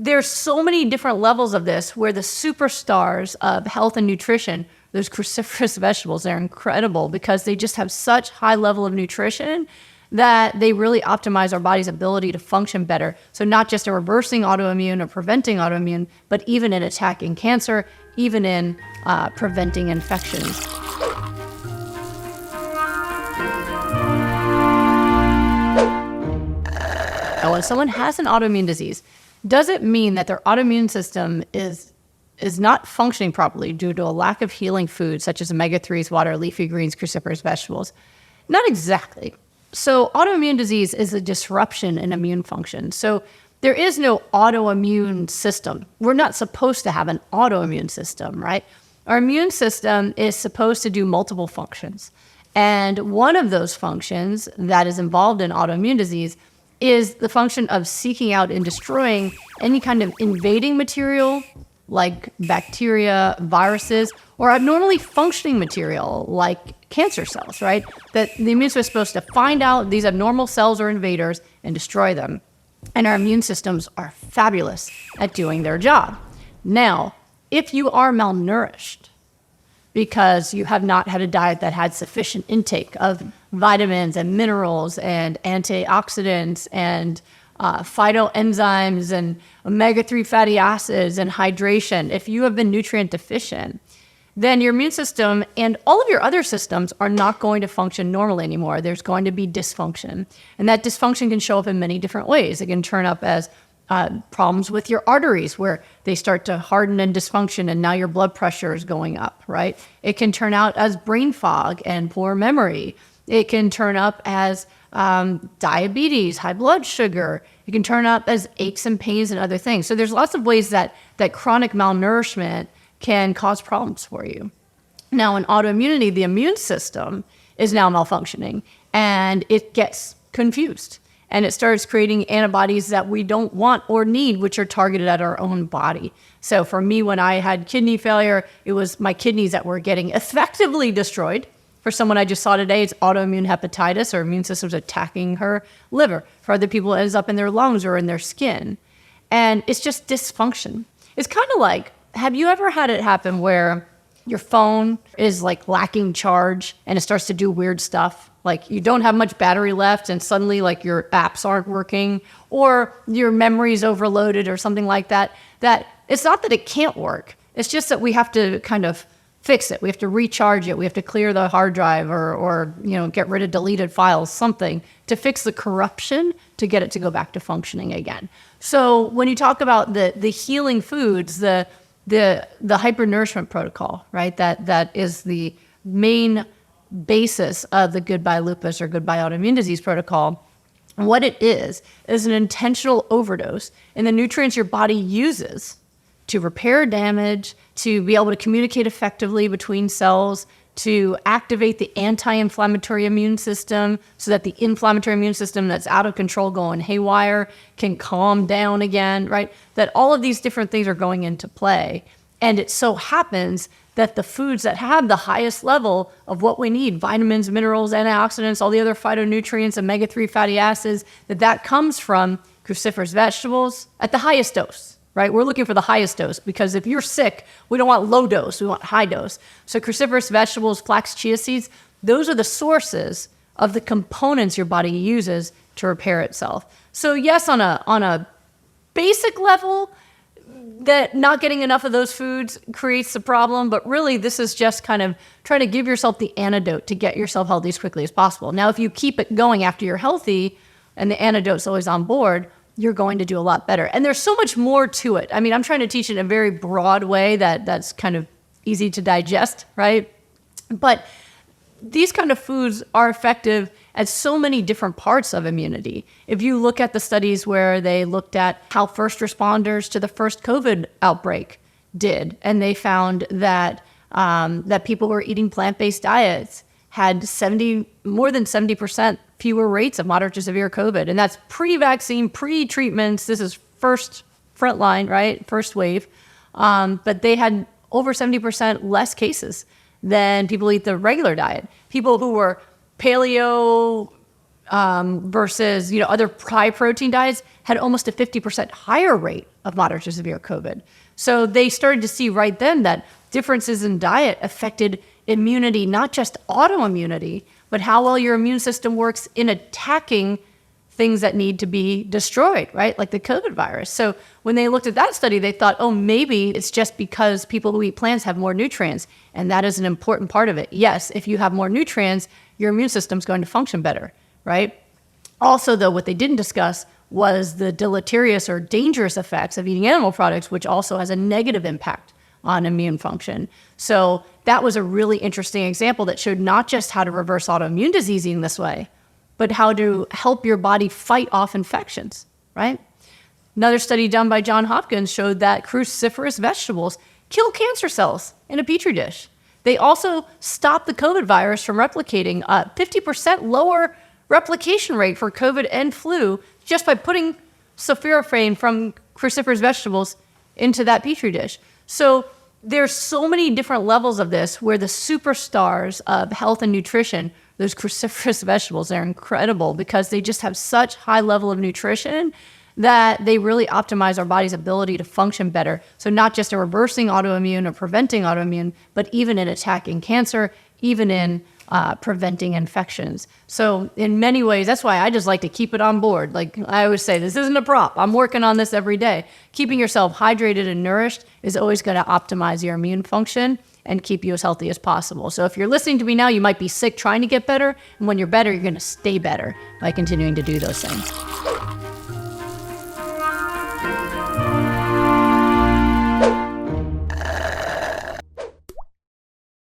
there's so many different levels of this where the superstars of health and nutrition, those cruciferous vegetables, they're incredible because they just have such high level of nutrition that they really optimize our body's ability to function better. So not just in reversing autoimmune or preventing autoimmune, but even in attacking cancer, even in preventing infections. Now, when someone has an autoimmune disease, does it mean that their autoimmune system is not functioning properly due to a lack of healing foods such as omega-3s, water, leafy greens, cruciferous vegetables? Not exactly. So autoimmune disease is a disruption in immune function. So there is no autoimmune system. We're not supposed to have an autoimmune system, right? Our immune system is supposed to do multiple functions. And one of those functions that is involved in autoimmune disease is the function of seeking out and destroying any kind of invading material like bacteria, viruses, or abnormally functioning material like cancer cells, right? That the immune system is supposed to find out these abnormal cells or invaders and destroy them. And our immune systems are fabulous at doing their job. Now, if you are malnourished because you have not had a diet that had sufficient intake of vitamins and minerals and antioxidants and phytoenzymes and omega-3 fatty acids and hydration, if you have been nutrient deficient, then your immune system and all of your other systems are not going to function normally anymore. There's going to be dysfunction. And that dysfunction can show up in many different ways. It can turn up as problems with your arteries where they start to harden and dysfunction and now your blood pressure is going up, right? It can turn out as brain fog and poor memory. It can turn up as diabetes, high blood sugar. It can turn up as aches and pains and other things. So there's lots of ways that chronic malnourishment can cause problems for you. Now, in autoimmunity, the immune system is now malfunctioning and it gets confused and it starts creating antibodies that we don't want or need, which are targeted at our own body. So for me, when I had kidney failure, it was my kidneys that were getting effectively destroyed. For someone I just saw today, it's autoimmune hepatitis, or immune system's attacking her liver. For other people, it ends up in their lungs or in their skin. And it's just dysfunction. It's kind of like, have you ever had it happen where your phone is like lacking charge and it starts to do weird stuff? Like you don't have much battery left and suddenly like your apps aren't working or your memory's overloaded or something like that. That it's not that it can't work. It's just that we have to kind of fix it. We have to recharge it. We have to clear the hard drive or get rid of deleted files, something to fix the corruption to get it to go back to functioning again. So when you talk about the healing foods, the Hyper-Nourishment Protocol, right? That is the main basis of the Goodbye Lupus or Goodbye Autoimmune Disease protocol. What it is an intentional overdose in the nutrients your body uses to repair damage, to be able to communicate effectively between cells, to activate the anti-inflammatory immune system so that the inflammatory immune system that's out of control going haywire can calm down again, right? That all of these different things are going into play. And it so happens that the foods that have the highest level of what we need, vitamins, minerals, antioxidants, all the other phytonutrients, omega-3 fatty acids, that comes from cruciferous vegetables at the highest dose. Right? We're looking for the highest dose because if you're sick, we don't want low dose, we want high dose. So cruciferous vegetables, flax, chia seeds, those are the sources of the components your body uses to repair itself. So yes, on a basic level, that not getting enough of those foods creates the problem, but really this is just kind of trying to give yourself the antidote to get yourself healthy as quickly as possible. Now, if you keep it going after you're healthy and the antidote's always on board, you're going to do a lot better. And there's so much more to it. I mean, I'm trying to teach it in a very broad way that's kind of easy to digest, right? But these kind of foods are effective at so many different parts of immunity. If you look at the studies where they looked at how first responders to the first COVID outbreak did, and they found that that people who were eating plant-based diets had more than 70% fewer rates of moderate to severe COVID. And that's pre-vaccine, pre-treatments. This is first frontline, right? First wave. But they had over 70% less cases than people who eat the regular diet. People who were paleo, versus, other high protein diets had almost a 50% higher rate of moderate to severe COVID. So they started to see right then that differences in diet affected immunity, not just autoimmunity, but how well your immune system works in attacking things that need to be destroyed, right? Like the COVID virus. So when they looked at that study, they thought, oh, maybe it's just because people who eat plants have more nutrients. And that is an important part of it. Yes, if you have more nutrients, your immune system's going to function better, right? Also, though, what they didn't discuss was the deleterious or dangerous effects of eating animal products, which also has a negative impact on immune function. So that was a really interesting example that showed not just how to reverse autoimmune disease eating this way, but how to help your body fight off infections, right? Another study done by Johns Hopkins showed that cruciferous vegetables kill cancer cells in a petri dish. They also stop the COVID virus from replicating, 50% lower replication rate for COVID and flu just by putting sulforaphane from cruciferous vegetables into that petri dish. So there's so many different levels of this where the superstars of health and nutrition, those cruciferous vegetables, are incredible because they just have such high level of nutrition that they really optimize our body's ability to function better. So not just in reversing autoimmune or preventing autoimmune, but even in attacking cancer, even in preventing infections. So in many ways, that's why I just like to keep it on board. Like I always say, this isn't a prop. I'm working on this every day. Keeping yourself hydrated and nourished is always going to optimize your immune function and keep you as healthy as possible. So if you're listening to me now, you might be sick trying to get better. And when you're better, you're going to stay better by continuing to do those things.